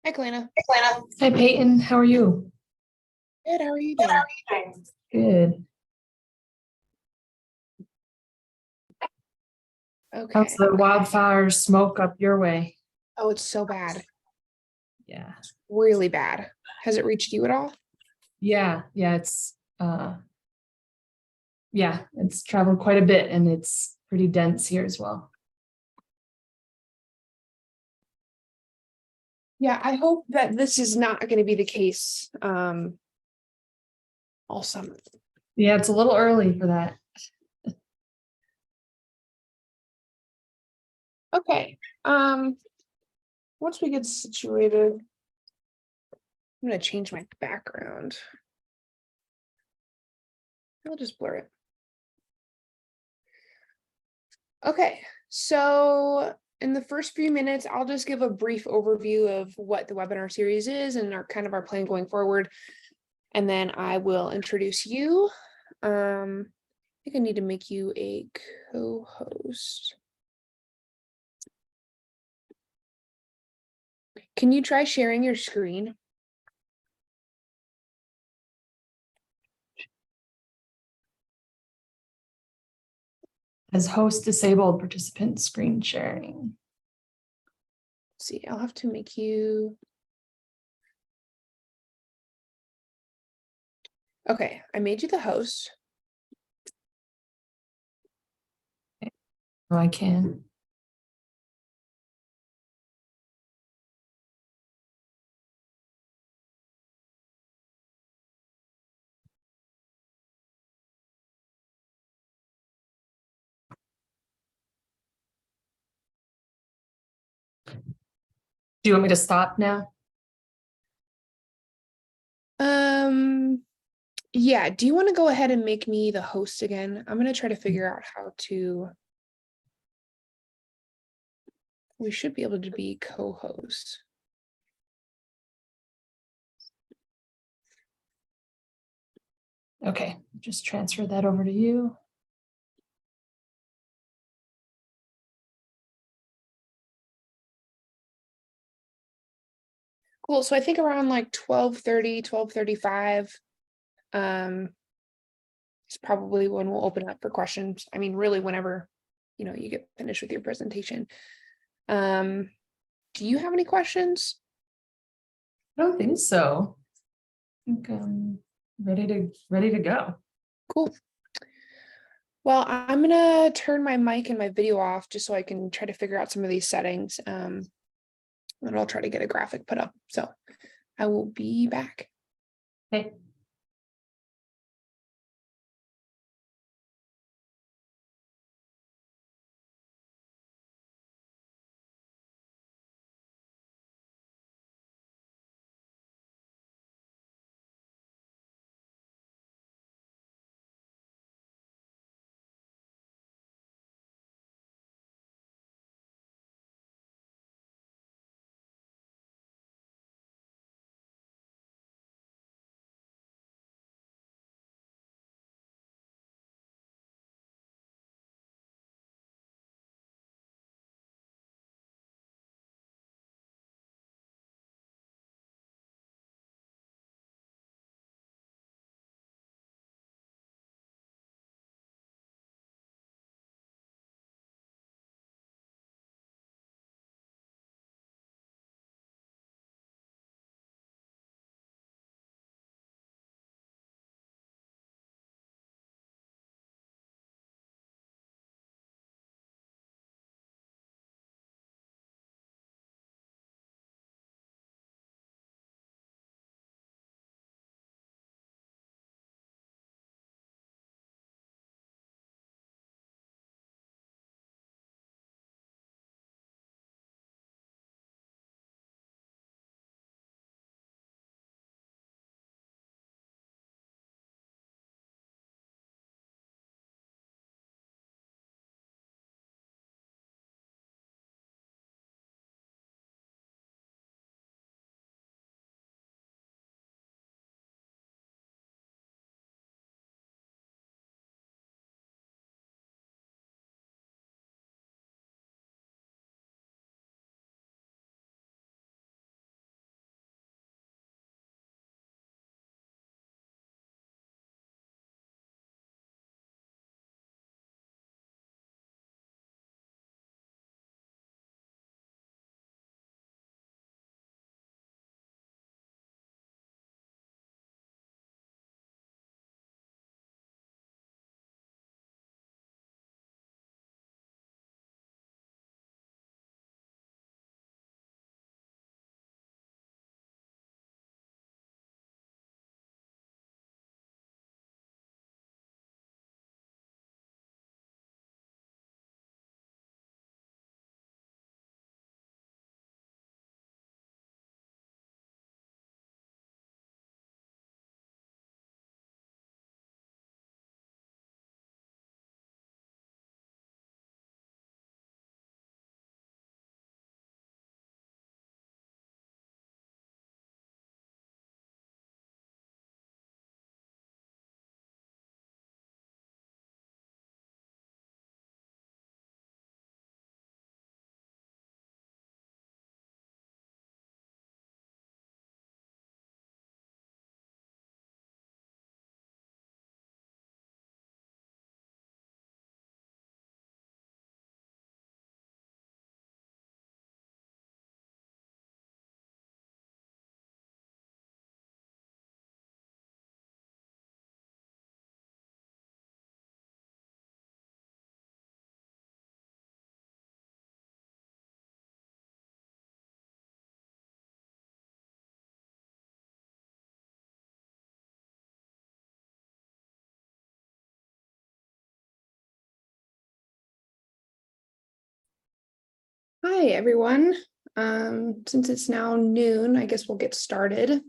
Hi, Kaleene. Hi, Peyton. How are you? Good. How are you doing? Good. How's Okay. the wildfire smoke up your way? Oh, it's so bad. Yeah. Really bad. Has it reached you at all? Yeah, it's traveled quite a bit and it's pretty dense here as well. Yeah, I hope that this is not going to be the case all summer. Yeah, it's a little early for that. Okay. Once we get situated, I'm going to change my background. I'll just blur it. Okay, so in the first few minutes, I'll just give a brief overview of what the webinar series is and our plan going forward. And then I will introduce you. I think I need to make you a co-host. Can you try sharing your screen? As host disabled participant screen sharing. Let's see, I'll have to make you. Okay, I made you the host. Oh, I can. Do you want me to stop now? Yeah, do you want to go ahead and make me the host again? I'm gonna try to figure out how to. We should be able to be co-host. Okay, just transfer that over to you. Cool, so I think around like 12:30, 12:35. It's probably when we'll open up for questions. I mean, really, whenever you get finished with your presentation. Do you have any questions? I don't think so. I think I'm ready to go. Cool. Well, I'm gonna turn my mic and my video off just so I can try to figure out some of these settings. And I'll try to get a graphic put up. So I will be back. Okay. Hi, everyone. Since it's now noon, I guess we'll get started.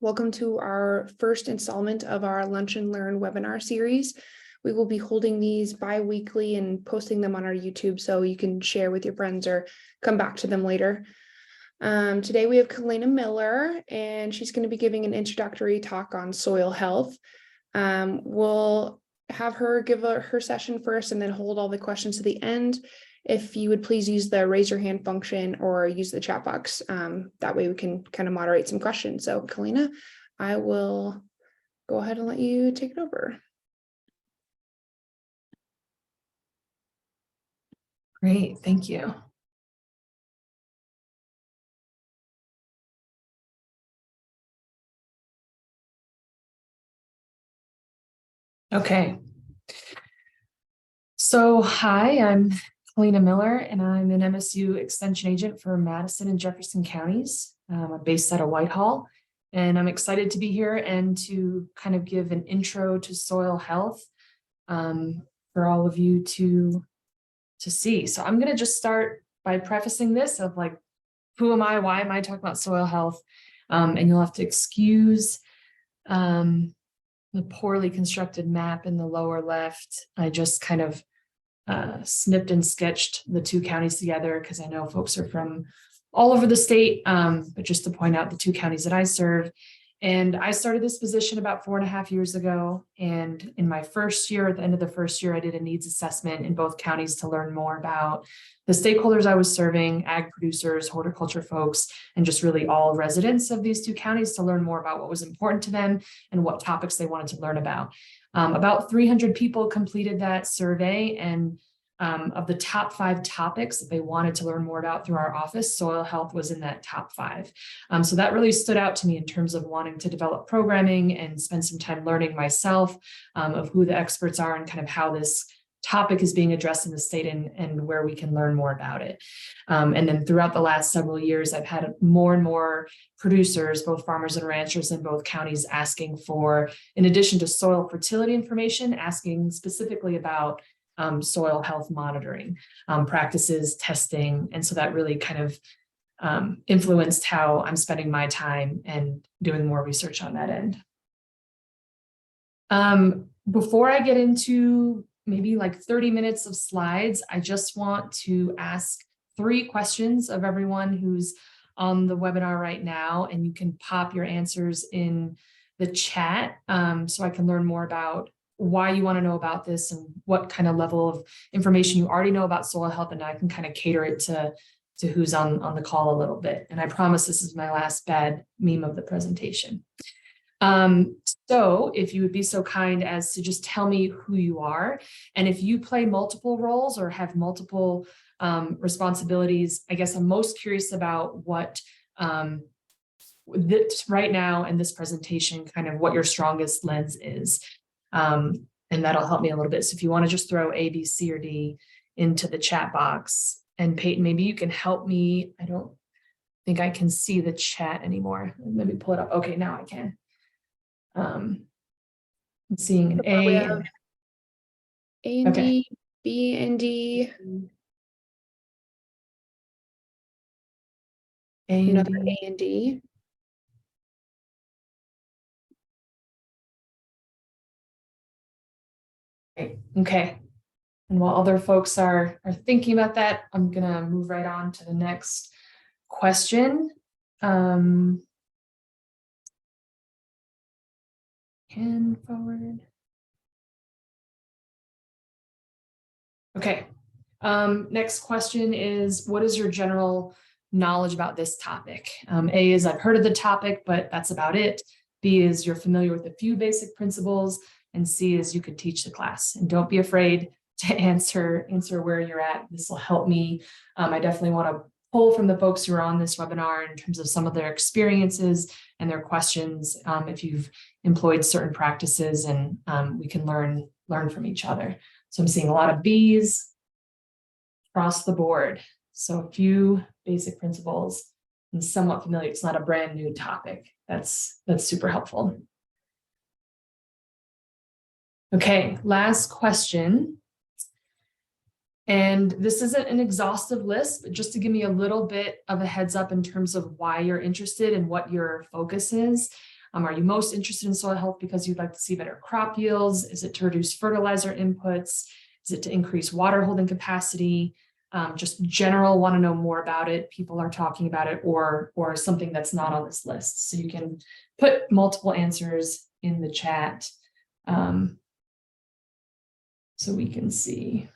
Welcome to our first installment of our Lunch and Learn webinar series. We will be holding these bi-weekly and posting them on our YouTube so you can share with your friends or come back to them later. Today we have Kaleene Miller, and she's going to be giving an introductory talk on soil health. We'll have her give her session first and then hold all the questions to the end. If you would please use the raise your hand function or use the chat box. That way we can kind of moderate some questions. So Kaleene, I will go ahead and let you take it over. Great, thank you. Okay. So, hi, I'm Kaleene Miller, and I'm an MSU extension agent for Madison and Jefferson counties. I'm based out of Whitehall, and I'm excited to be here and to kind of give an intro to soil health for all of you to see. So I'm going to just start by prefacing this of like, who am I? Why am I talking about soil health? And you'll have to excuse the poorly constructed map in the lower left. I just kind of snipped and sketched the two counties together because I know folks are from all over the state, but just to point out the two counties that I serve. And I started this position about 4.5 years ago. And in my first year, at the end of the first year, I did a needs assessment in both counties to learn more about the stakeholders I was serving, ag producers, horticulture folks, and just really all residents of these two counties to learn more about what was important to them and what topics they wanted to learn about. About 300 people completed that survey, and of the top 5 topics that they wanted to learn more about through our office, soil health was in that top 5. So that really stood out to me in terms of wanting to develop programming and spend some time learning myself of who the experts are and kind of how this topic is being addressed in the state and where we can learn more about it. And then throughout the last several years, I've had more and more producers, both farmers and ranchers in both counties, asking for, in addition to soil fertility information, asking specifically about soil health monitoring practices, testing. And so that really kind of influenced how I'm spending my time and doing more research on that end. Before I get into maybe like 30 minutes of slides, I just want to ask 3 questions of everyone who's on the webinar right now, and you can pop your answers in the chat so I can learn more about why you want to know about this and what kind of level of information you already know about soil health, and I can kind of cater it to who's on the call a little bit. And I promise this is my last bad meme of the presentation. So if you would be so kind as to just tell me who you are, and if you play multiple roles or have multiple responsibilities, I guess I'm most curious about what this right now in this presentation, kind of what your strongest lens is. And that'll help me a little bit. So if you want to just throw A, B, C, or D into the chat box, and Peyton, maybe you can help me. I don't think I can see the chat anymore. Let me pull it up. Okay, now I can. I'm seeing an A. We have A and Okay. D, B and D, A and another D. A and D. Okay. And while other folks are thinking about that, I'm gonna move right on to the next question. And forward. Okay. Next question is, what is your general knowledge about this topic? A is I've heard of the topic, but that's about it. B is you're familiar with a few basic principles, and C is you could teach the class. And don't be afraid to answer where you're at. This will help me. I definitely want to pull from the folks who are on this webinar in terms of some of their experiences and their questions, if you've employed certain practices, and we can learn from each other. So I'm seeing a lot of B's across the board. So a few basic principles and somewhat familiar. It's not a brand new topic. That's super helpful. Okay, last question. And this isn't an exhaustive list, but just to give me a little bit of a heads up in terms of why you're interested and what your focus is. Are you most interested in soil health because you'd like to see better crop yields? Is it to reduce fertilizer inputs? Is it to increase water holding capacity? Just general, want to know more about it. People are talking about it, or something that's not on this list. So you can put multiple answers in the chat so we can see.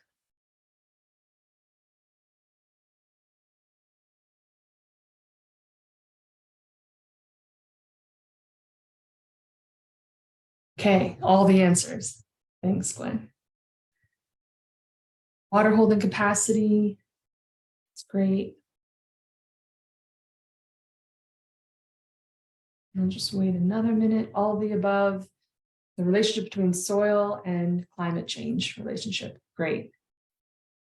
Okay, all the answers. Thanks, Gwen. Water holding capacity. It's great. And just wait another minute. All of the above. The relationship between soil and climate change relationship. Great.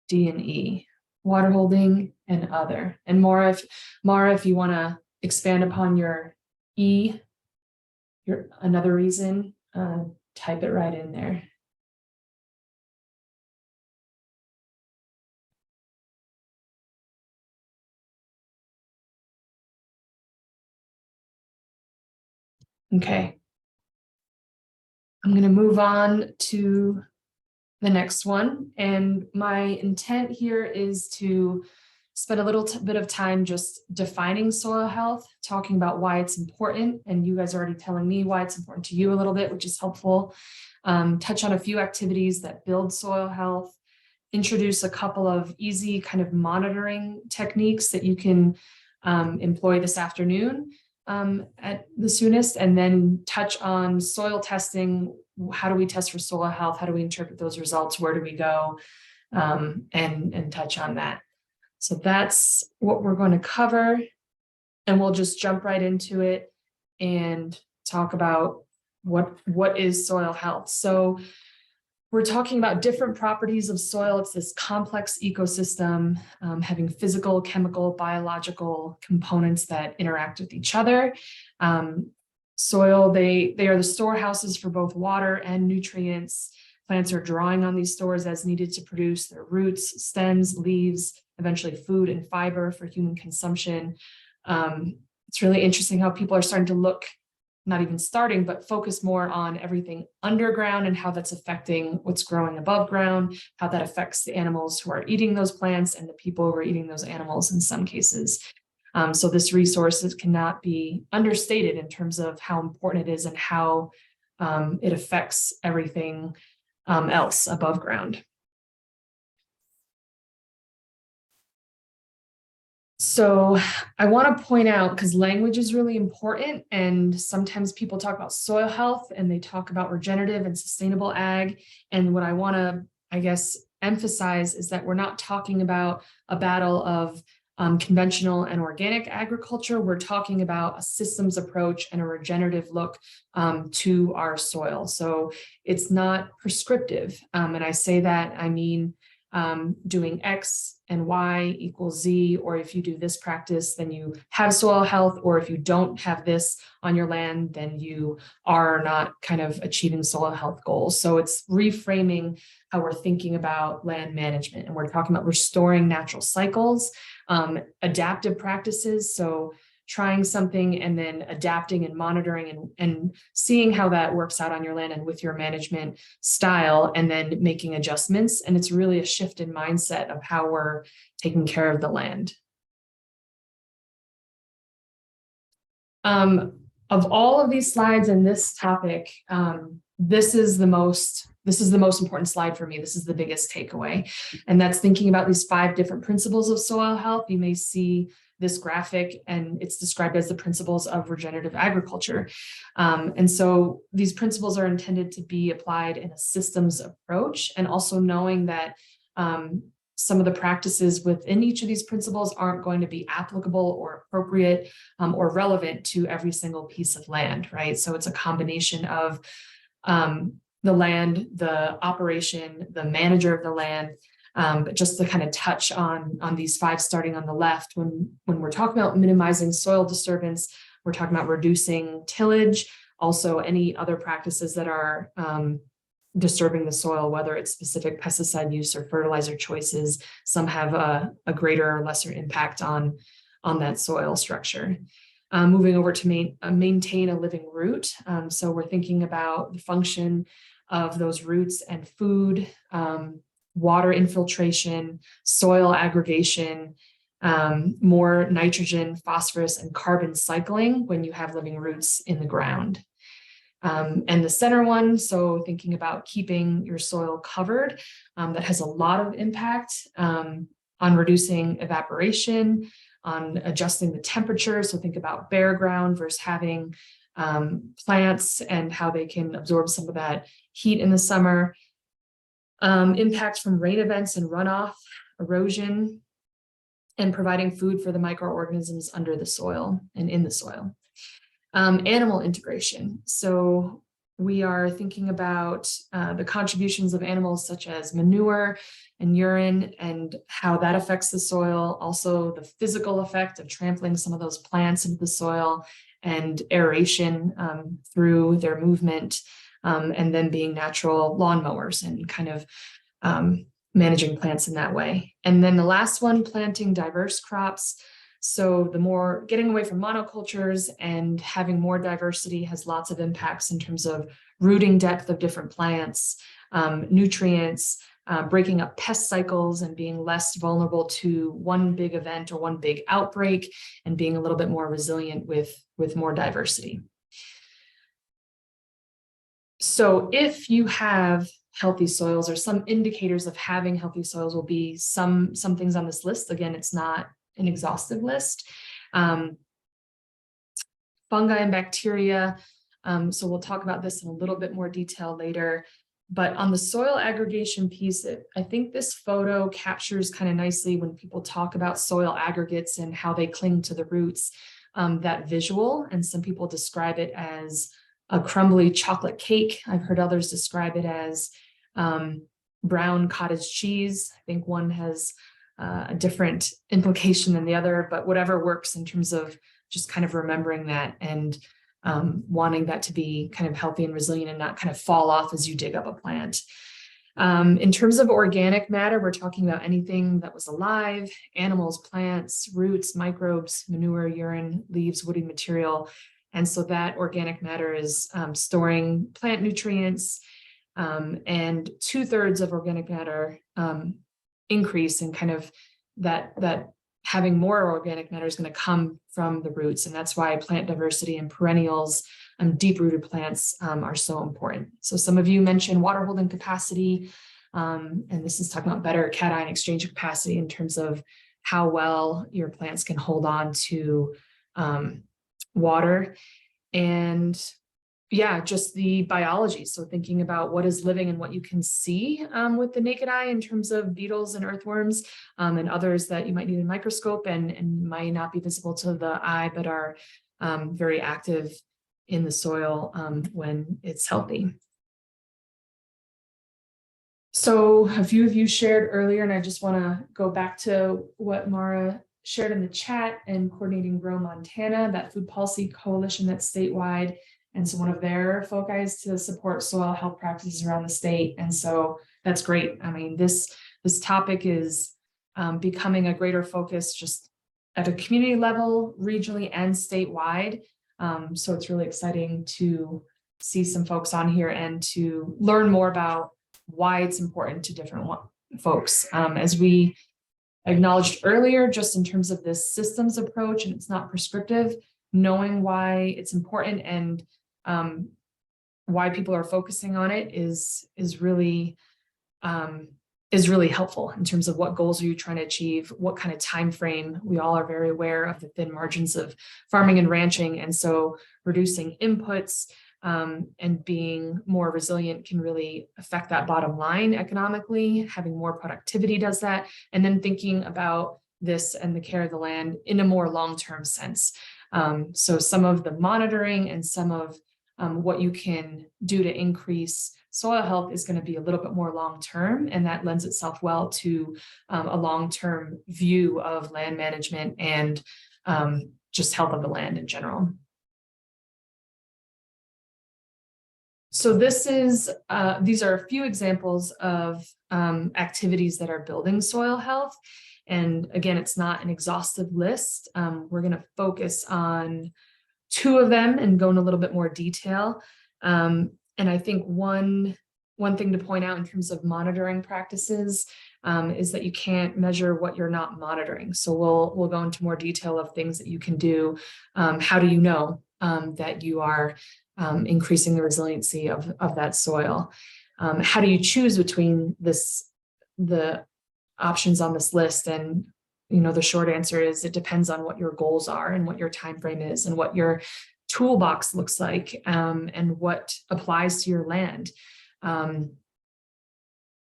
D and E. Water holding and other. And Mara, if you want to expand upon your E, your another reason, type it right in there. Okay. I'm going to move on to the next one. And my intent here is to spend a little bit of time just defining soil health, talking about why it's important. And you guys are already telling me why it's important to you a little bit, which is helpful. Touch on a few activities that build soil health, introduce a couple of easy kind of monitoring techniques that you can employ this afternoon at the soonest, and then touch on soil testing. How do we test for soil health? How do we interpret those results? Where do we go? And touch on that. So that's what we're going to cover, and we'll just jump right into it and talk about what is soil health. So we're talking about different properties of soil. It's this complex ecosystem having physical, chemical, biological components that interact with each other. Soil, they are the storehouses for both water and nutrients. Plants are drawing on these stores as needed to produce their roots, stems, leaves, eventually food and fiber for human consumption. It's really interesting how people are starting to look, not even starting, but focus more on everything underground and how that's affecting what's growing above ground, how that affects the animals who are eating those plants and the people who are eating those animals in some cases. So this resource cannot be understated in terms of how important it is and how it affects everything else above ground. So I want to point out, because language is really important, and sometimes people talk about soil health and they talk about regenerative and sustainable ag. And what I want to, I guess, emphasize is that we're not talking about a battle of conventional and organic agriculture. We're talking about a systems approach and a regenerative look to our soil. So it's not prescriptive. And I say that, I mean, doing X and Y equals Z, or if you do this practice, then you have soil health, or if you don't have this on your land, then you are not kind of achieving soil health goals. So it's reframing how we're thinking about land management, and we're talking about restoring natural cycles, adaptive practices. So trying something and then adapting and monitoring and seeing how that works out on your land and with your management style, and then making adjustments. And it's really a shift in mindset of how we're taking care of the land. Of all of these slides in this topic, this is the most important slide for me. This is the biggest takeaway. And that's thinking about these 5 different principles of soil health. You may see this graphic, and it's described as the principles of regenerative agriculture. And so these principles are intended to be applied in a systems approach, and also knowing that some of the practices within each of these principles aren't going to be applicable or appropriate or relevant to every single piece of land, right? So it's a combination of the land, the operation, the manager of the land. But just to kind of touch on these 5, starting on the left, when we're talking about minimizing soil disturbance, we're talking about reducing tillage, also any other practices that are disturbing the soil, whether it's specific pesticide use or fertilizer choices. Some have a greater or lesser impact on that soil structure. Moving over to maintain a living root. So we're thinking about the function of those roots and food, water infiltration, soil aggregation, more nitrogen, phosphorus, and carbon cycling when you have living roots in the ground. And the center one, so thinking about keeping your soil covered, that has a lot of impact on reducing evaporation, on adjusting the temperature. So think about bare ground versus having plants and how they can absorb some of that heat in the summer. Impacts from rain events and runoff, erosion, and providing food for the microorganisms under the soil and in the soil. Animal integration. So we are thinking about the contributions of animals such as manure and urine and how that affects the soil. Also the physical effect of trampling some of those plants into the soil and aeration through their movement, and then being natural lawnmowers and kind of managing plants in that way. And then the last one, planting diverse crops. So the more getting away from monocultures and having more diversity has lots of impacts in terms of rooting depth of different plants, nutrients, breaking up pest cycles and being less vulnerable to one big event or one big outbreak, and being a little bit more resilient with more diversity. So if you have healthy soils, or some indicators of having healthy soils will be some things on this list. Again, it's not an exhaustive list. Fungi and bacteria. So we'll talk about this in a little bit more detail later. But on the soil aggregation piece, I think this photo captures kind of nicely when people talk about soil aggregates and how they cling to the roots, that visual. And some people describe it as a crumbly chocolate cake. I've heard others describe it as brown cottage cheese. I think one has a different implication than the other, but whatever works in terms of just kind of remembering that and wanting that to be kind of healthy and resilient and not kind of fall off as you dig up a plant. In terms of organic matter, we're talking about anything that was alive: animals, plants, roots, microbes, manure, urine, leaves, woody material. And so that organic matter is storing plant nutrients, and 2/3 of organic matter increase, and kind of that having more organic matter is going to come from the roots. And that's why plant diversity and perennials, deep-rooted plants are so important. So some of you mentioned water holding capacity, and this is talking about better cation exchange capacity in terms of how well your plants can hold on to water. And yeah, just the biology. So thinking about what is living and what you can see with the naked eye in terms of beetles and earthworms, and others that you might need a microscope and might not be visible to the eye, but are very active in the soil when it's healthy. So a few of you shared earlier, and I just want to go back to what Mara shared in the chat, and Coordinating Grow Montana, that food policy coalition that's statewide. And so one of their foci is to support soil health practices around the state. And so that's great. I mean, this topic is becoming a greater focus just at a community level, regionally and statewide. So it's really exciting to see some folks on here and to learn more about why it's important to different folks. As we acknowledged earlier, just in terms of this systems approach, and it's not prescriptive, knowing why it's important and why people are focusing on it is really helpful in terms of what goals are you trying to achieve, what kind of time frame. We all are very aware of the thin margins of farming and ranching, and so reducing inputs and being more resilient can really affect that bottom line economically. Having more productivity does that, and then thinking about this and the care of the land in a more long-term sense. So some of the monitoring and some of what you can do to increase soil health is going to be a little bit more long-term, and that lends itself well to a long-term view of land management and just health of the land in general. So these are a few examples of activities that are building soil health. And again, it's not an exhaustive list. We're going to focus on two of them and go in a little bit more detail. And I think one thing to point out in terms of monitoring practices is that you can't measure what you're not monitoring. So we'll go into more detail of things that you can do. How do you know that you are increasing the resiliency of that soil? How do you choose between the options on this list? And the short answer is it depends on what your goals are and what your time frame is and what your toolbox looks like, and what applies to your land.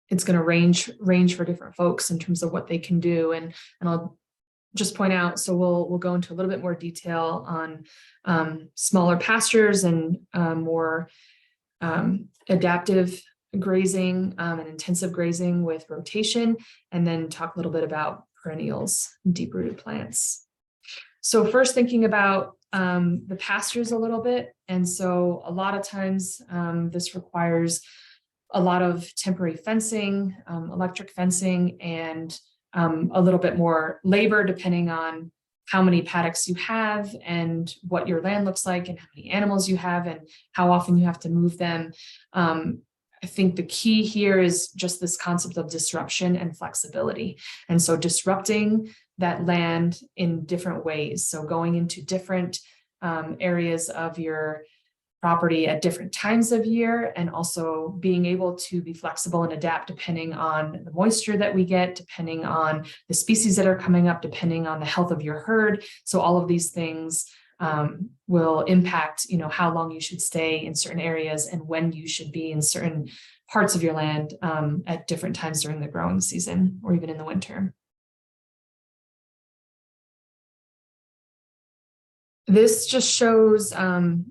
It's going to range for different folks in terms of what they can do. And I'll just point out, so we'll go into a little bit more detail on smaller pastures and more adaptive grazing and intensive grazing with rotation, and then talk a little bit about perennials and deep-rooted plants. So first, thinking about the pastures a little bit. And so a lot of times this requires a lot of temporary fencing, electric fencing, and a little bit more labor depending on how many paddocks you have and what your land looks like and how many animals you have and how often you have to move them. I think the key here is just this concept of disruption and flexibility. And so disrupting that land in different ways. So going into different areas of your property at different times of year, and also being able to be flexible and adapt depending on the moisture that we get, depending on the species that are coming up, depending on the health of your herd. So all of these things will impact, how long you should stay in certain areas and when you should be in certain parts of your land at different times during the growing season or even in the winter. This just shows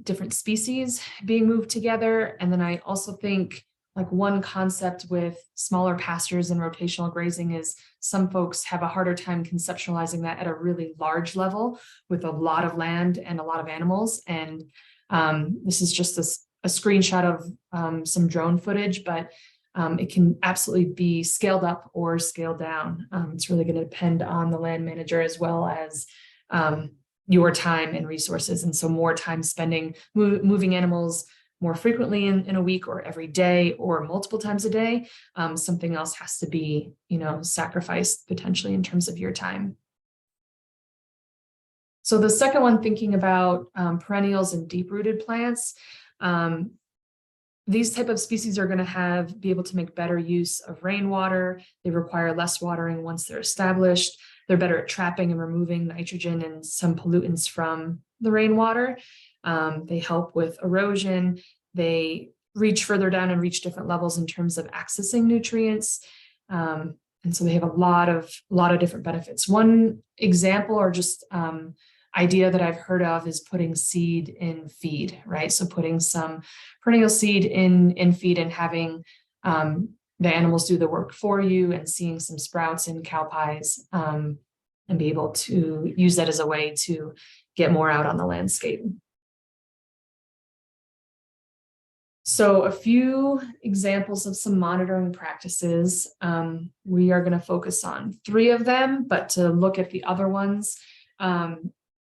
different species being moved together. And then I also think one concept with smaller pastures and rotational grazing is some folks have a harder time conceptualizing that at a really large level with a lot of land and a lot of animals. And this is just a screenshot of some drone footage, but it can absolutely be scaled up or scaled down. It's really going to depend on the land manager as well as your time and resources. And so more time spending moving animals more frequently in a week or every day or multiple times a day, something else has to be, sacrificed potentially in terms of your time. So the second one, thinking about perennials and deep-rooted plants, these type of species are going to be able to make better use of rainwater. They require less watering once they're established. They're better at trapping and removing nitrogen and some pollutants from the rainwater. They help with erosion. They reach further down and reach different levels in terms of accessing nutrients. And so they have a lot of different benefits. One example or just idea that I've heard of is putting seed in feed, right? So putting some perennial seed in feed and having the animals do the work for you and seeing some sprouts in cow pies and be able to use that as a way to get more out on the landscape. So a few examples of some monitoring practices. We are going to focus on 3 of them, but to look at the other ones,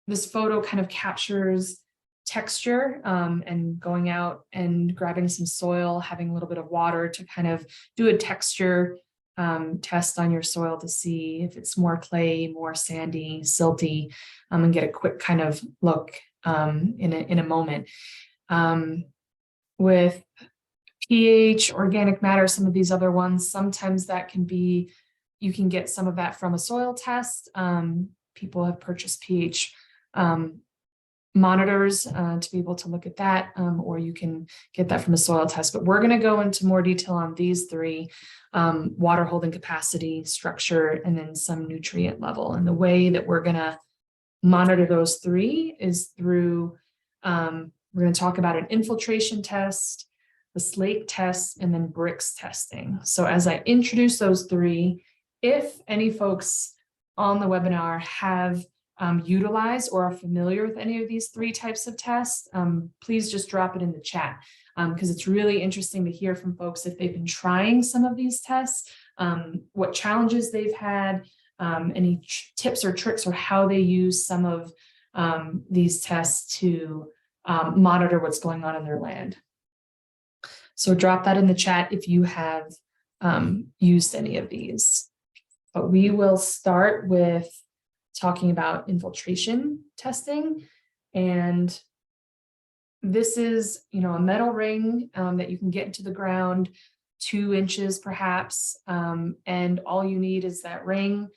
this photo kind of captures texture and going out and grabbing some soil, having a little bit of water to kind of do a texture test on your soil to see if it's more clay, more sandy, silty, and get a quick kind of look in a moment. With pH, organic matter, some of these other ones, sometimes that can be, you can get some of that from a soil test. People have purchased pH monitors to be able to look at that, or you can get that from a soil test. But we're going to go into more detail on these 3, water holding capacity, structure, and then some nutrient level. And the way that we're going to monitor those 3 is through, we're going to talk about an infiltration test, the slate test, and then bricks testing. So as I introduce those 3, if any folks on the webinar have utilized or are familiar with any of these 3 types of tests, please just drop it in the chat. because it's really interesting to hear from folks if they've been trying some of these tests, what challenges they've had, any tips or tricks or how they use some of these tests to monitor what's going on in their land. So drop that in the chat if you have used any of these. But we will start with talking about infiltration testing. And this is, a metal ring that you can get into the ground, 2 inches perhaps, and all you need is that ring,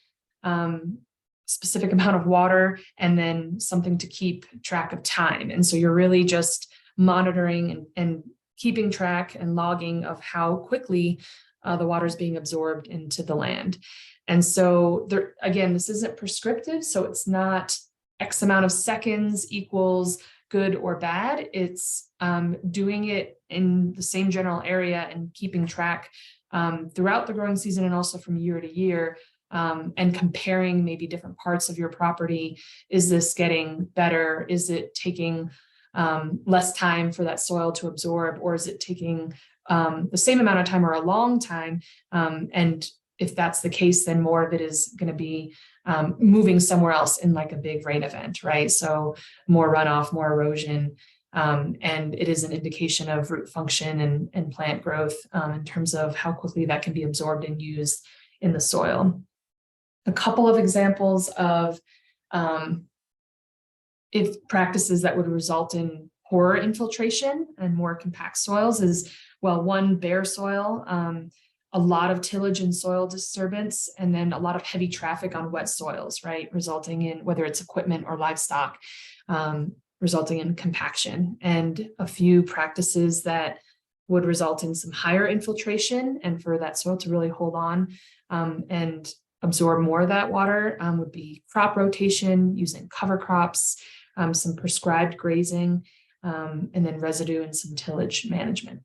specific amount of water, and then something to keep track of time. And so you're really just monitoring and keeping track and logging of how quickly the water is being absorbed into the land. And so there, again, this isn't prescriptive, so it's not X amount of seconds equals good or bad. It's doing it in the same general area and keeping track throughout the growing season and also from year to year, and comparing maybe different parts of your property. Is this getting better? Is it taking less time for that soil to absorb, or is it taking the same amount of time or a long time? And if that's the case, then more of it is going to be moving somewhere else in like a big rain event, right? So more runoff, more erosion, and it is an indication of root function and plant growth in terms of how quickly that can be absorbed and used in the soil. A couple of examples of if practices that would result in poorer infiltration and more compact soils is, well, one, bare soil, a lot of tillage and soil disturbance, and then a lot of heavy traffic on wet soils, right? Resulting in, whether it's equipment or livestock, resulting in compaction. And a few practices that would result in some higher infiltration and for that soil to really hold on and absorb more of that water would be crop rotation, using cover crops, some prescribed grazing, and then residue and some tillage management.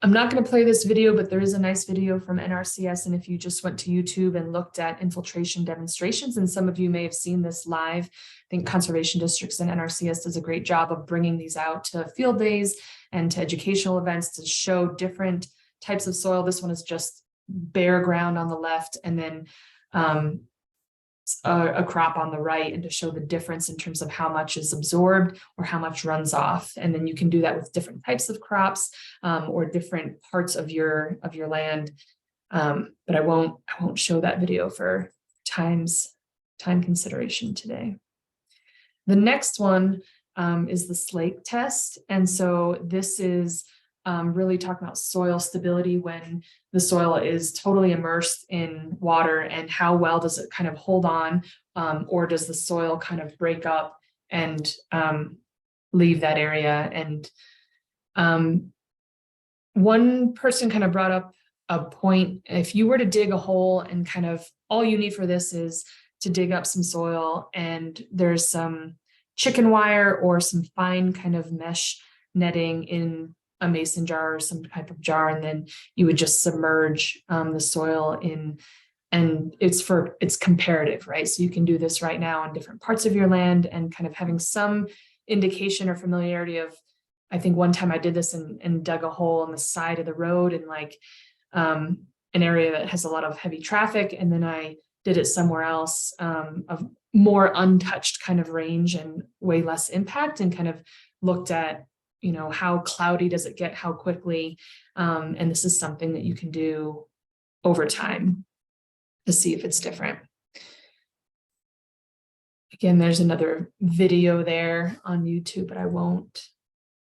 I'm not going to play this video, but there is a nice video from NRCS. And if you just went to YouTube and looked at infiltration demonstrations, and some of you may have seen this live, I think Conservation Districts and NRCS does a great job of bringing these out to field days and to educational events to show different types of soil. This one is just bare ground on the left, and then a crop on the right, and to show the difference in terms of how much is absorbed or how much runs off. And then you can do that with different types of crops or different parts of your land. But I won't show that video for time consideration today. The next one is the slake test. And so this is really talking about soil stability when the soil is totally immersed in water, and how well does it kind of hold on, or does the soil kind of break up and leave that area. And one person kind of brought up a point: if you were to dig a hole and kind of all you need for this is to dig up some soil, and there's some chicken wire or some fine kind of mesh netting in a mason jar or some type of jar, and then you would just submerge the soil in, and it's comparative, right? So you can do this right now on different parts of your land and kind of having some indication or familiarity of, I think one time I did this and dug a hole on the side of the road in like an area that has a lot of heavy traffic, and then I did it somewhere else of more untouched kind of range and way less impact, and kind of looked at, how cloudy does it get, how quickly, and this is something that you can do over time to see if it's different. Again, there's another video there on YouTube, but I won't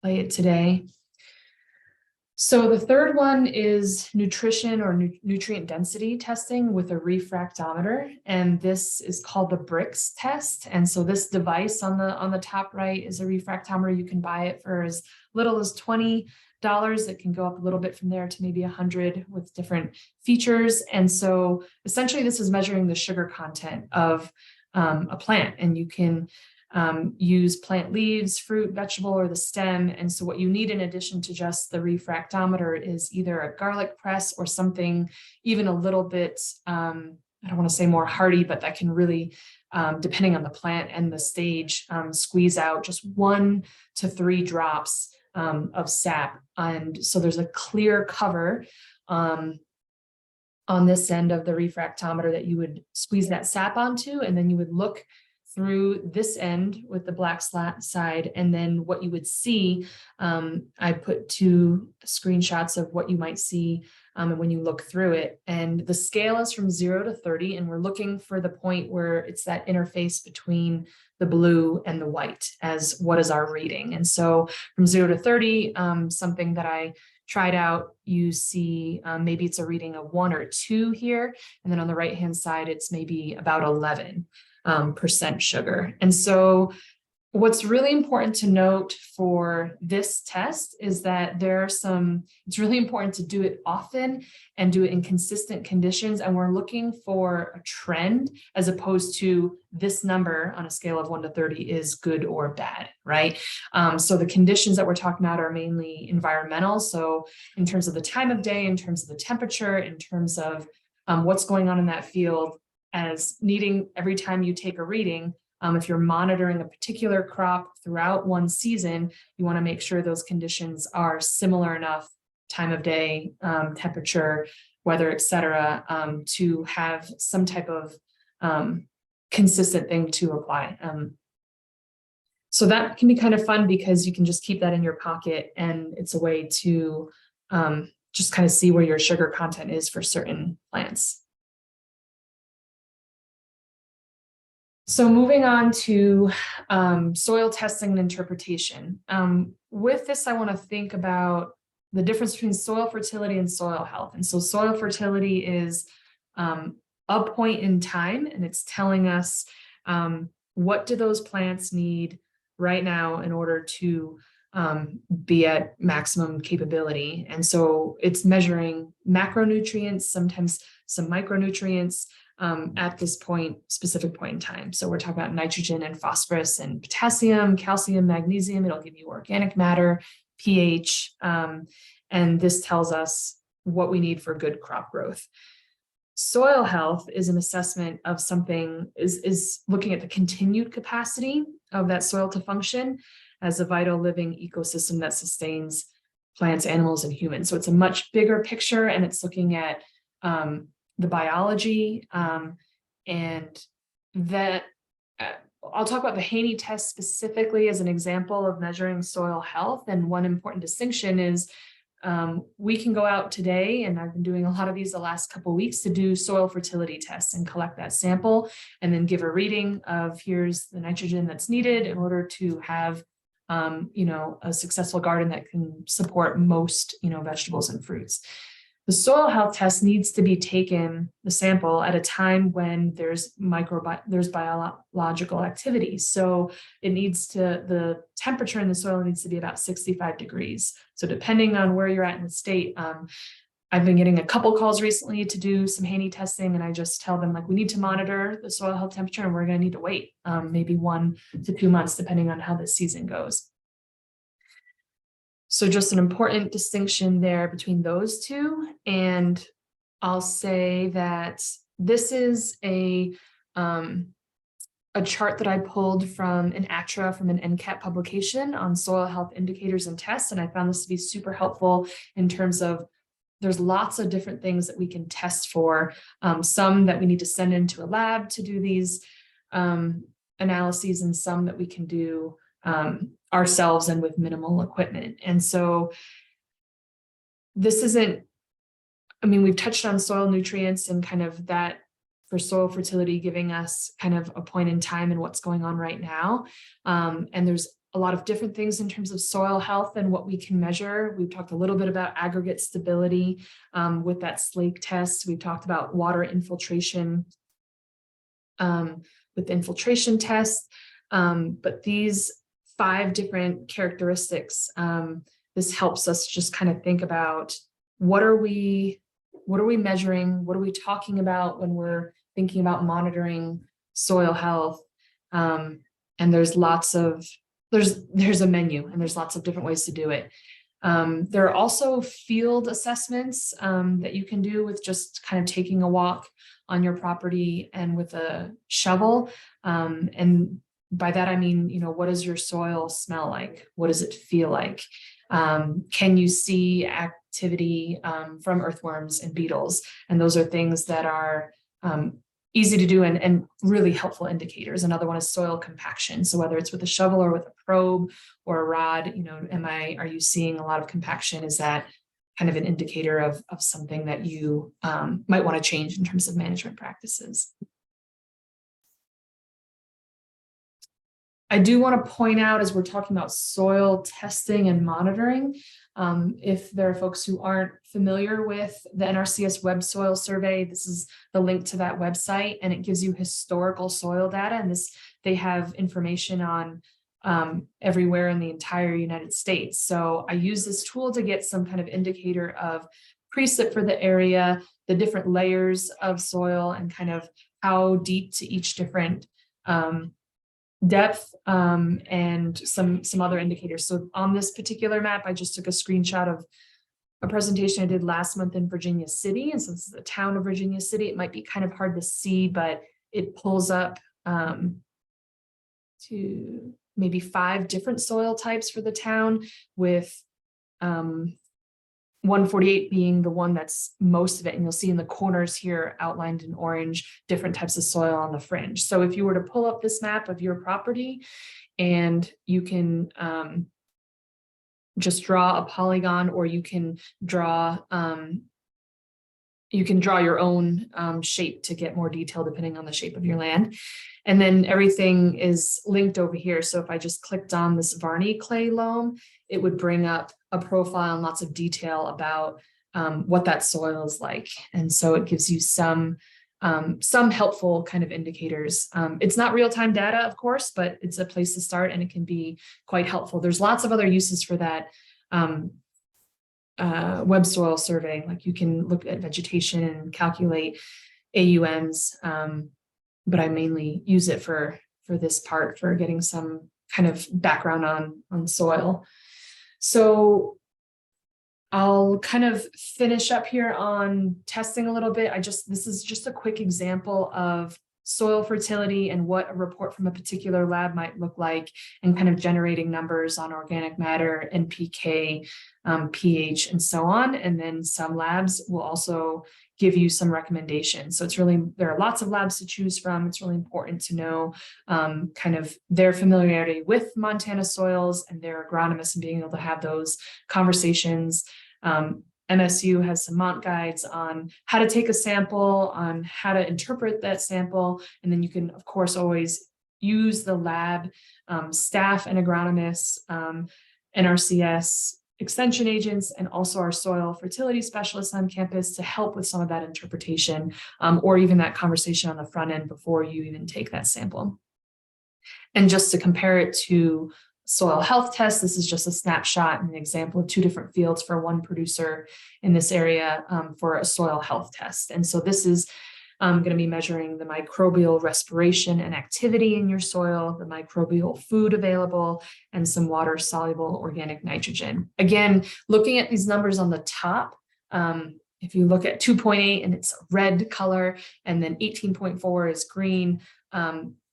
play it today. So the third one is nutrition or nutrient density testing with a refractometer, and this is called the BRICS test. And so this device on the top right is a refractometer. You can buy it for as little as $20. It can go up a little bit from there to maybe $100 with different features. And so essentially this is measuring the sugar content of a plant, and you can use plant leaves, fruit, vegetable, or the stem. And so what you need in addition to just the refractometer is either a garlic press or something even a little bit I don't want to say more hardy, but that can really, depending on the plant and the stage, squeeze out just 1 to 3 drops of sap. And so there's a clear cover on this end of the refractometer that you would squeeze that sap onto, and then you would look through this end with the black side, and then what you would see, I put 2 screenshots of what you might see and when you look through it. And the scale is from 0 to 30, and we're looking for the point where it's that interface between the blue and the white as what is our reading. And so from 0 to 30, something that I tried out, you see maybe it's a reading of 1 or 2 here, and then on the right hand side it's maybe about 11% sugar. And so what's really important to note for this test is that it's really important to do it often and do it in consistent conditions. And we're looking for a trend as opposed to this number on a scale of 1 to 30 is good or bad, right? So the conditions that we're talking about are mainly environmental. So in terms of the time of day, in terms of the temperature, in terms of what's going on in that field, as needing every time you take a reading, if you're monitoring a particular crop throughout one season, you want to make sure those conditions are similar enough, time of day, temperature, weather, etc., to have some type of consistent thing to apply. So that can be kind of fun because you can just keep that in your pocket, and it's a way to just kind of see where your sugar content is for certain plants. So moving on to soil testing and interpretation. With this, I want to think about the difference between soil fertility and soil health. And so soil fertility is a point in time, and it's telling us what do those plants need right now in order to be at maximum capability. And so it's measuring macronutrients, sometimes some micronutrients, at this specific point in time. So we're talking about nitrogen and phosphorus and potassium, calcium, magnesium. It'll give you organic matter, pH, and this tells us what we need for good crop growth. Soil health is an assessment of something, is looking at the continued capacity of that soil to function as a vital living ecosystem that sustains plants, animals, and humans. So it's a much bigger picture, and it's looking at the biology, and that I'll talk about the Haney test specifically as an example of measuring soil health. And one important distinction is we can go out today, and I've been doing a lot of these the last couple of weeks, to do soil fertility tests and collect that sample and then give a reading of here's the nitrogen that's needed in order to have a successful garden that can support most vegetables and fruits. The soil health test needs to be taken, the sample, at a time when there's biological activity. So the temperature in the soil needs to be about 65 degrees. So depending on where you're at in the state, I've been getting a couple calls recently to do some Haney testing, and I just tell them, like, we need to monitor the soil health temperature, and we're going to need to wait maybe 1 to 2 months, depending on how the season goes. So just an important distinction there between those two. And I'll say that this is a chart that I pulled from an ATRA, from an NCAT publication on soil health indicators and tests. And I found this to be super helpful in terms of there's lots of different things that we can test for, some that we need to send into a lab to do these analyses, and some that we can do ourselves and with minimal equipment. And so this isn't, we've touched on soil nutrients and kind of that for soil fertility, giving us kind of a point in time and what's going on right now. And there's a lot of different things in terms of soil health and what we can measure. We've talked a little bit about aggregate stability with that SLAKE test. We've talked about water infiltration with infiltration tests. But these 5 different characteristics, this helps us just kind of think about what are we measuring, what are we talking about when we're thinking about monitoring soil health. And there's a menu, and there's lots of different ways to do it. There are also field assessments that you can do with just kind of taking a walk on your property and with a shovel. And by that, I mean, what does your soil smell like? What does it feel like? Can you see activity from earthworms and beetles? And those are things that are easy to do and really helpful indicators. Another one is soil compaction. So whether it's with a shovel or with a probe or a rod, are you seeing a lot of compaction? Is that kind of an indicator of something that you might want to change in terms of management practices? I do want to point out, as we're talking about soil testing and monitoring, if there are folks who aren't familiar with the NRCS Web Soil Survey, this is the link to that website, and it gives you historical soil data. And they have information on everywhere in the entire United States. So I use this tool to get some kind of indicator of precip for the area, the different layers of soil, and kind of how deep to each different depth and some other indicators. So on this particular map, I just took a screenshot of a presentation I did last month in Virginia City. And so this is the town of Virginia City. It might be kind of hard to see, but it pulls up to maybe 5 different soil types for the town, with 148 being the one that's most of it. And you'll see in the corners here outlined in orange, different types of soil on the fringe. So if you were to pull up this map of your property, and you can just draw a polygon, or you can draw your own shape to get more detail depending on the shape of your land. And then everything is linked over here. So if I just clicked on this Varney clay loam, it would bring up a profile and lots of detail about what that soil is like. And so it gives you some helpful kind of indicators. It's not real-time data, of course, but it's a place to start, and it can be quite helpful. There's lots of other uses for that web soil survey. Like you can look at vegetation and calculate AUMs, but I mainly use it for this part, for getting some kind of background on soil. So I'll kind of finish up here on testing a little bit. This is just a quick example of soil fertility and what a report from a particular lab might look like, and kind of generating numbers on organic matter, NPK, pH, and so on. And then some labs will also give you some recommendations. So there are lots of labs to choose from. It's really important to know kind of their familiarity with Montana soils and their agronomists, and being able to have those conversations. MSU has some Mont guides on how to take a sample, on how to interpret that sample. And then you can, of course, always use the lab staff and agronomists, NRCS extension agents, and also our soil fertility specialists on campus to help with some of that interpretation, or even that conversation on the front end before you even take that sample. And just to compare it to soil health tests, this is just a snapshot and an example of 2 different fields for one producer in this area for a soil health test. And so this is going to be measuring the microbial respiration and activity in your soil, the microbial food available, and some water soluble organic nitrogen. Again, looking at these numbers on the top, if you look at 2.8 and it's a red color, and then 18.4 is green,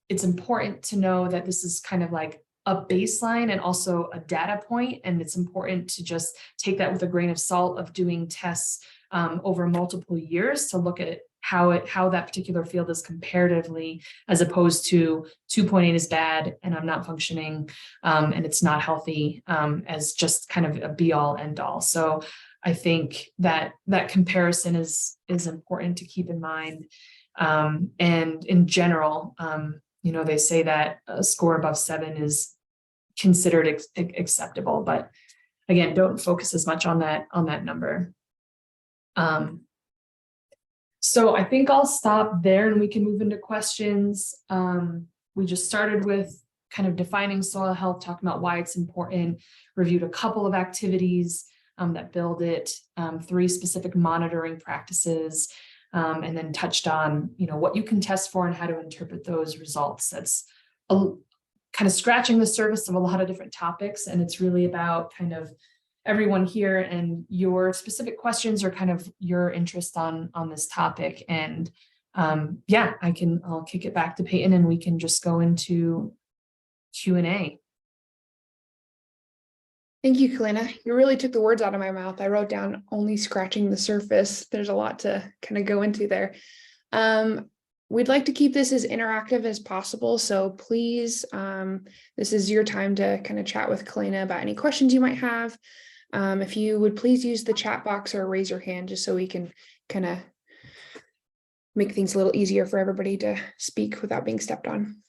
it's important to know that this is kind of like a baseline and also a data point, and it's important to just take that with a grain of salt of doing tests over multiple years to look at how that particular field is comparatively, as opposed to 2.8 is bad and I'm not functioning and it's not healthy, as just kind of a be all end all. So I think that comparison is important to keep in mind. And in general, they say that a score above 7 is considered acceptable, but again, don't focus as much on that number. So I think I'll stop there and we can move into questions. We just started with kind of defining soil health, talking about why it's important, reviewed a couple of activities that build it, 3 specific monitoring practices, and then touched on, what you can test for and how to interpret those results. That's kind of scratching the surface of a lot of different topics. And it's really about kind of everyone here and your specific questions or kind of your interest on this topic. And yeah, I'll kick it back to Peyton and we can just go into Q&A. Thank you, Kaleene. You really took the words out of my mouth. I wrote down only scratching the surface. There's a lot to kind of go into there. We'd like to keep this as interactive as possible. So please, this is your time to kind of chat with Kaleene about any questions you might have. If you would please use the chat box or raise your hand just so we can kind of make things a little easier for everybody to speak without being stepped on.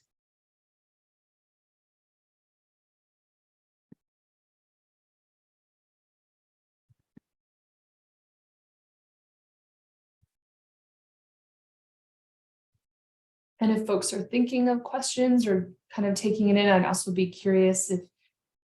And if folks are thinking of questions or kind of taking it in, I'd also be curious if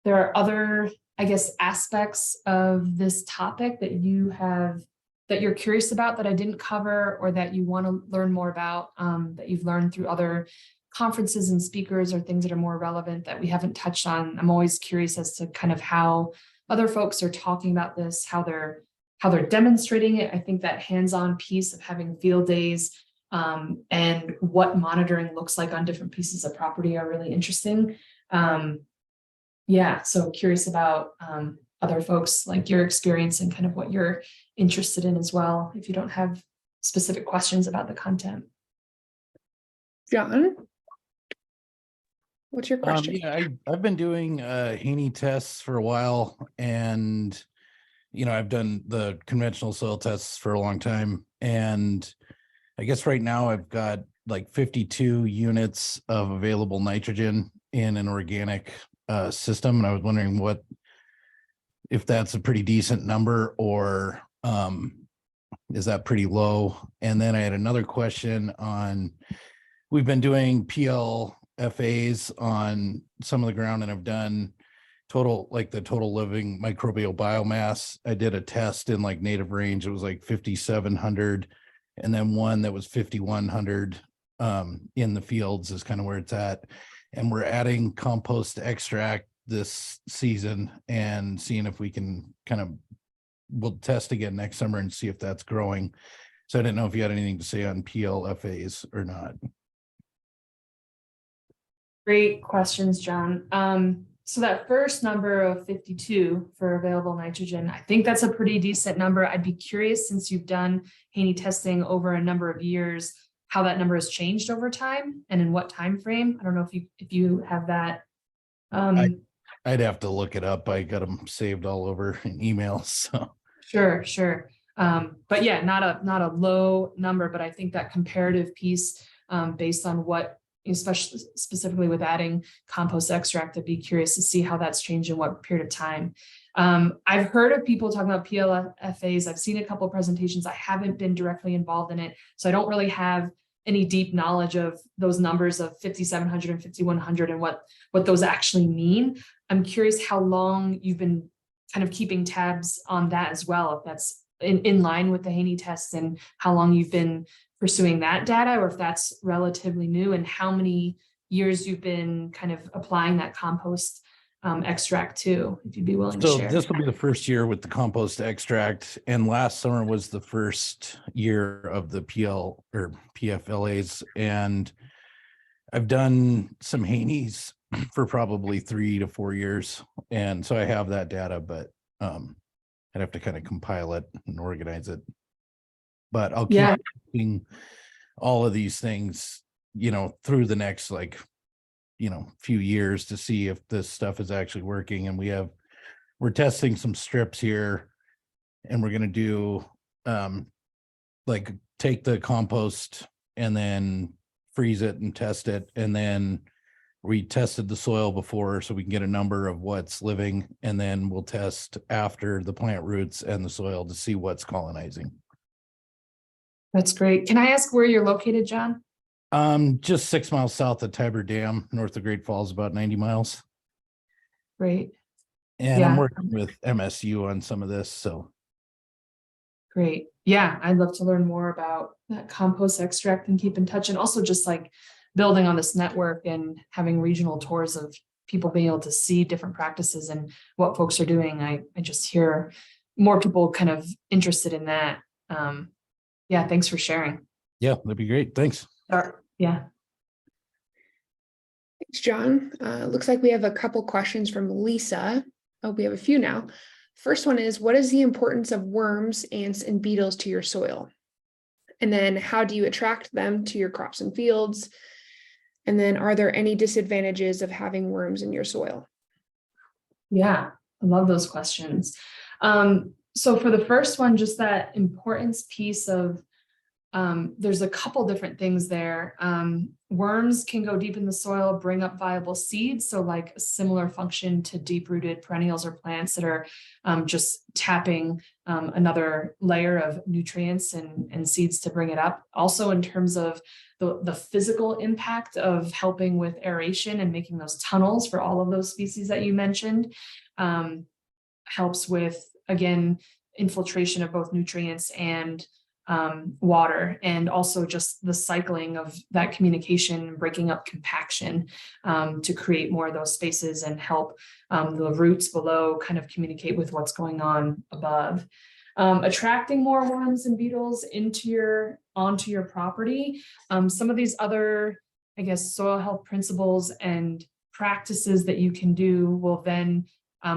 there are other, I guess, aspects of this topic that you're curious about that I didn't cover or that you want to learn more about, that you've learned through other conferences and speakers or things that are more relevant that we haven't touched on. I'm always curious as to kind of how other folks are talking about this, how they're demonstrating it. I think that hands-on piece of having field days and what monitoring looks like on different pieces of property are really interesting. Yeah, so curious about other folks, like your experience and kind of what you're interested in as well, if you don't have specific questions about the content. John, what's your question? Yeah, I've been doing Haney tests for a while, and I've done the conventional soil tests for a long time, and I guess right now I've got like 52 units of available nitrogen in an organic system, and I was wondering if that's a pretty decent number or is that pretty low? And then I had another question on, we've been doing PLFAs on some of the ground, and I've done the total living microbial biomass. I did a test in like native range. It was like 5,700, and then one that was 5,100 in the fields is kind of where it's at. And we're adding compost extract this season and seeing if we can we'll test again next summer and see if that's growing. So I didn't know if you had anything to say on PLFAs or not. Great questions, John. So that first number of 52 for available nitrogen, I think that's a pretty decent number. I'd be curious, since you've done Haney testing over a number of years, how that number has changed over time and in what time frame. I don't know if you have that. I'd have to look it up. I got them saved all over in emails. So Sure. But yeah, not a low number, but I think that comparative piece, based on what, especially specifically with adding compost extract, I'd be curious to see how that's changed in what period of time. I've heard of people talking about PLFAs. I've seen a couple of presentations. I haven't been directly involved in it, so I don't really have any deep knowledge of those numbers of 5,700 and 5,100 and what those actually mean. I'm curious how long you've been kind of keeping tabs on that as well, if that's in line with the Haney tests, and how long you've been pursuing that data, or if that's relatively new, and how many years you've been kind of applying that compost extract to, if you'd be willing to share. This will be the first year with the compost extract, and last summer was the first year of the PFLAs, and I've done some Haney's for probably 3 to 4 years, and so I have that data, but I'd have to kind of compile it and organize it. But I'll keep doing all of these things, through the next few years to see if this stuff is actually working. And we're testing some strips here, and we're going to do take the compost and then freeze it and test it. And then we tested the soil before, so we can get a number of what's living, and then we'll test after the plant roots and the soil to see what's colonizing. That's great. Can I ask where you're located, John? Just 6 miles south of Tiber Dam, north of Great Falls, about 90 miles. Great. And I'm working with MSU on some of this, so. Great. Yeah, I'd love to learn more about that compost extract and keep in touch, and also just like building on this network and having regional tours of people being able to see different practices and what folks are doing. I just hear more people kind of interested in that. Yeah, thanks for sharing. Yeah, that'd be great. Thanks. Yeah. Thanks, John. Looks like we have a couple questions from Lisa. Oh, we have a few now. First one is, what is the importance of worms, ants, and beetles to your soil? And then how do you attract them to your crops and fields? And then are there any disadvantages of having worms in your soil? Yeah, I love those questions. So for the first one, just that importance piece of, there's a couple different things there. Worms can go deep in the soil, bring up viable seeds. So like a similar function to deep-rooted perennials or plants that are just tapping another layer of nutrients and seeds to bring it up. Also in terms of the physical impact of helping with aeration and making those tunnels for all of those species that you mentioned, helps with, again, infiltration of both nutrients and water, and also just the cycling of that communication, breaking up compaction to create more of those spaces and help the roots below kind of communicate with what's going on above. Attracting more worms and beetles onto your property. Some of these other, I guess, soil health principles and practices that you can do will then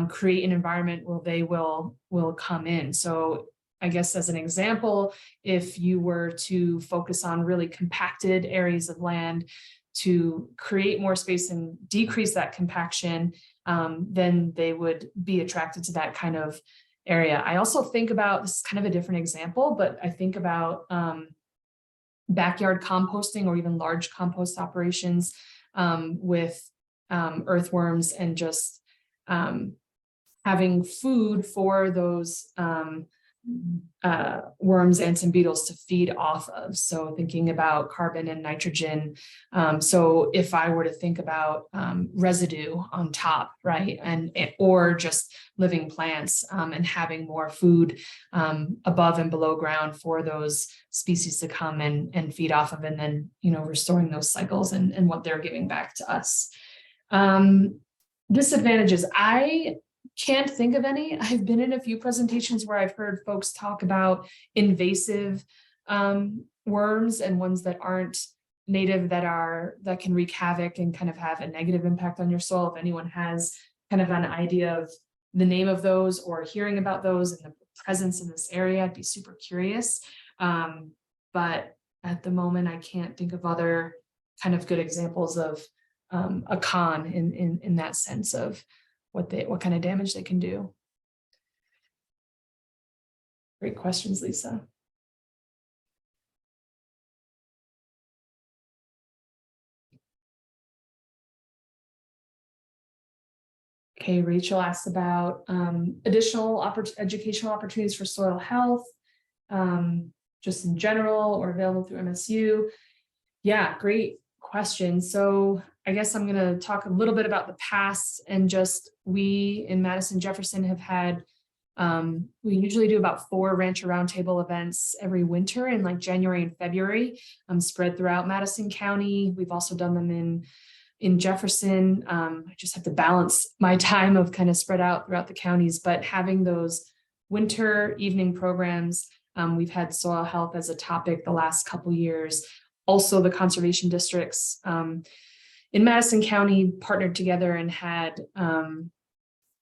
create an environment where they will come in. So I guess as an example, if you were to focus on really compacted areas of land to create more space and decrease that compaction, then they would be attracted to that kind of area. I also think about, this is kind of a different example, but I think about backyard composting or even large compost operations with earthworms, and just having food for those worms, ants, and beetles to feed off of. So thinking about carbon and nitrogen. So if I were to think about residue on top, right, or just living plants and having more food above and below ground for those species to come and feed off of, and then, you know, restoring those cycles and what they're giving back to us. Disadvantages, I can't think of any. I've been in a few presentations where I've heard folks talk about invasive worms and ones that aren't native that can wreak havoc and kind of have a negative impact on your soil. If anyone has kind of an idea of the name of those or hearing about those and the presence in this area, I'd be super curious. But at the moment, I can't think of other kind of good examples of a con in that sense of what kind of damage they can do. Great questions, Lisa. Okay, Rachel asked about additional educational opportunities for soil health, just in general or available through MSU. Yeah, great question. So I guess I'm going to talk a little bit about the past, and just we in Madison Jefferson have had, we usually do about 4 Rancher Roundtable events every winter in like January and February, spread throughout Madison County. We've also done them in Jefferson. I just have to balance my time of kind of spread out throughout the counties, but having those winter evening programs, we've had soil health as a topic the last couple years. Also, the conservation districts in Madison County partnered together and had,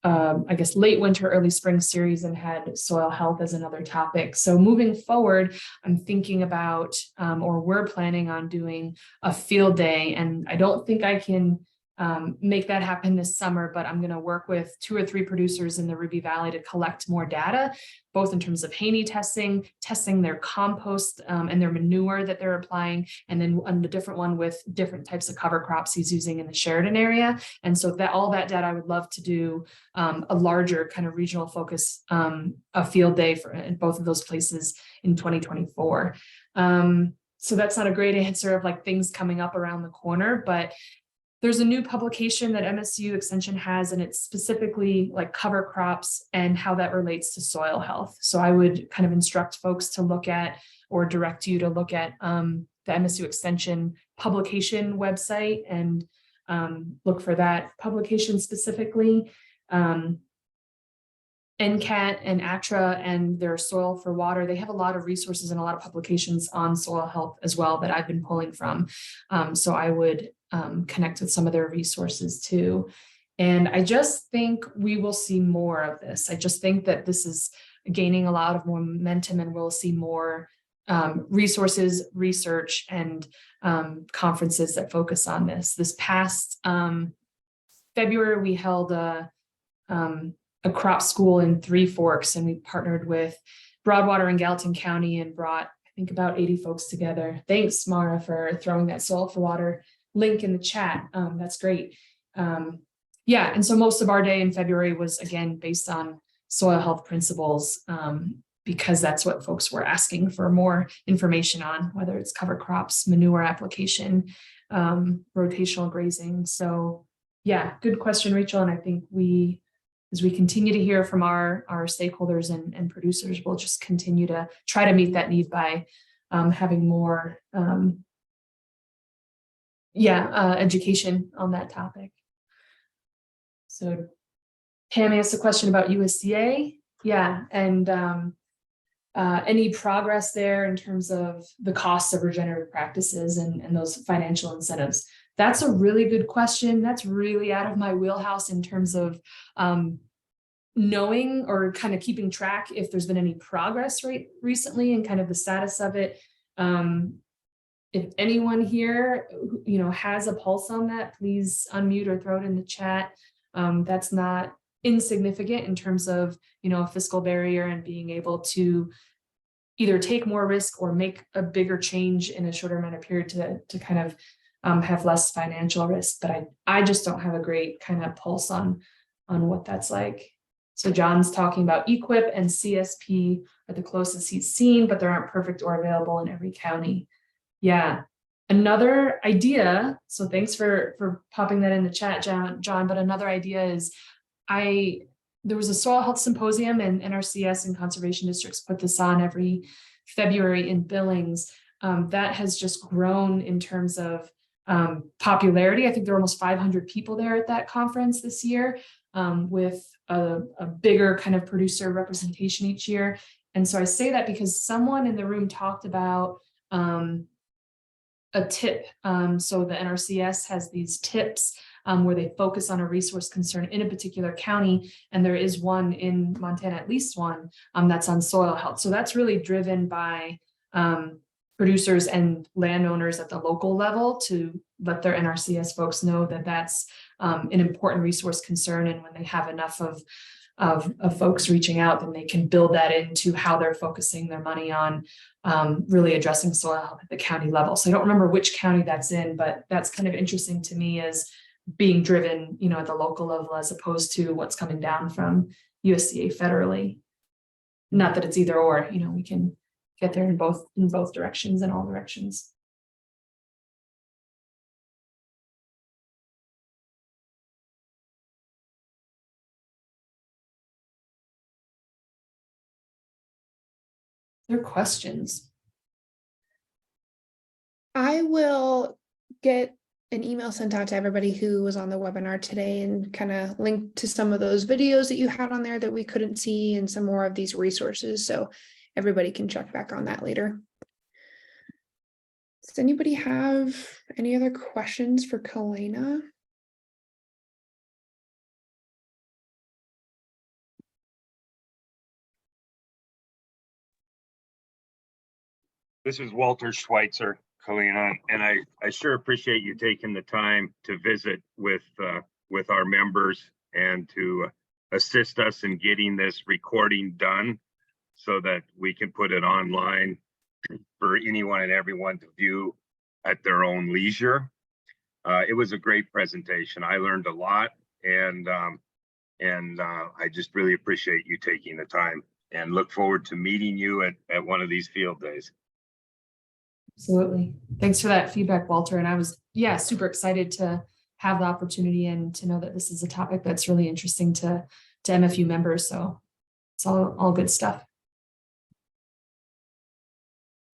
I guess, late winter, early spring series, and had soil health as another topic. So moving forward, I'm thinking about, or we're planning on doing a field day, and I don't think I can make that happen this summer, but I'm going to work with 2 or 3 producers in the Ruby Valley to collect more data, both in terms of Haney testing their compost and their manure that they're applying, and then on the different one with different types of cover crops he's using in the Sheridan area. And so that all that data, I would love to do a larger kind of regional focus, a field day for in both of those places in 2024. So that's not a great answer of like things coming up around the corner, but there's a new publication that MSU Extension has, and it's specifically like cover crops and how that relates to soil health. So I would kind of instruct folks to look at, or direct you to look at the MSU Extension publication website, and look for that publication specifically. NCAT and ATRA and their Soil for Water, they have a lot of resources and a lot of publications on soil health as well that I've been pulling from. So I would connect with some of their resources too. And I just think we will see more of this. I just think that this is gaining a lot of momentum, and we'll see more resources, research, and conferences that focus on this. This past February, we held a crop school in Three Forks, and we partnered with Broadwater and Gallatin County and brought, I think, about 80 folks together. Thanks, Mara, for throwing that Soil for Water link in the chat. That's great. Yeah, and so most of our day in February was, again, based on soil health principles, because that's what folks were asking for more information on, whether it's cover crops, manure application, rotational grazing. So yeah, good question, Rachel. And I think as we continue to hear from our stakeholders and producers, we'll just continue to try to meet that need by having more education on that topic. So Pam asked a question about USDA. Yeah, and any progress there in terms of the cost of regenerative practices and those financial incentives? That's a really good question. That's really out of my wheelhouse in terms of knowing or kind of keeping track if there's been any progress recently and kind of the status of it. If anyone here, has a pulse on that, please unmute or throw it in the chat. That's not insignificant in terms of, a fiscal barrier and being able to either take more risk or make a bigger change in a shorter amount of period to kind of have less financial risk. But I just don't have a great kind of pulse on what that's like. So John's talking about EQIP and CSP are the closest he's seen, but they aren't perfect or available in every county. Yeah. Another idea, so thanks for popping that in the chat, John, but another idea is there was a soil health symposium, and NRCS and conservation districts put this on every February in Billings. That has just grown in terms of popularity. I think there were almost 500 people there at that conference this year, with a bigger kind of producer representation each year. And so I say that because someone in the room talked about a tip. So the NRCS has these tips where they focus on a resource concern in a particular county. And there is one in Montana, at least one, that's on soil health. So that's really driven by producers and landowners at the local level to let their NRCS folks know that that's an important resource concern. And when they have enough of folks reaching out, then they can build that into how they're focusing their money on really addressing soil health at the county level. So I don't remember which county that's in, but that's kind of interesting to me as being driven, at the local level as opposed to what's coming down from USDA federally. Not that it's either or, we can get there in both directions and all directions. There are questions. I will get an email sent out to everybody who was on the webinar today and kind of link to some of those videos that you had on there that we couldn't see and some more of these resources. So everybody can check back on that later. Does anybody have any other questions for Kaleene? This is Walter Schweitzer, Kaleene, and I sure appreciate you taking the time to visit with our members and to assist us in getting this recording done so that we can put it online for anyone and everyone to view at their own leisure. It was a great presentation. I learned a lot, and I just really appreciate you taking the time and look forward to meeting you at one of these field days. Absolutely. Thanks for that feedback, Walter. And I was, super excited to have the opportunity and to know that this is a topic that's really interesting to MFU members. So it's all good stuff.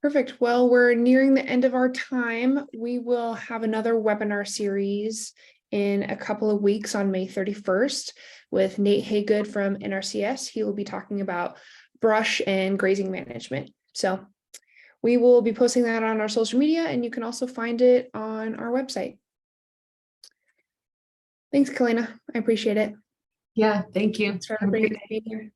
Perfect. Well, we're nearing the end of our time. We will have another webinar series in a couple of weeks on May 31st with Nate Haygood from NRCS. He will be talking about brush and grazing management. So we will be posting that on our social media, and you can also find it on our website. Thanks, Kaleene. I appreciate it. Yeah, thank you. Thanks for Have a great being here.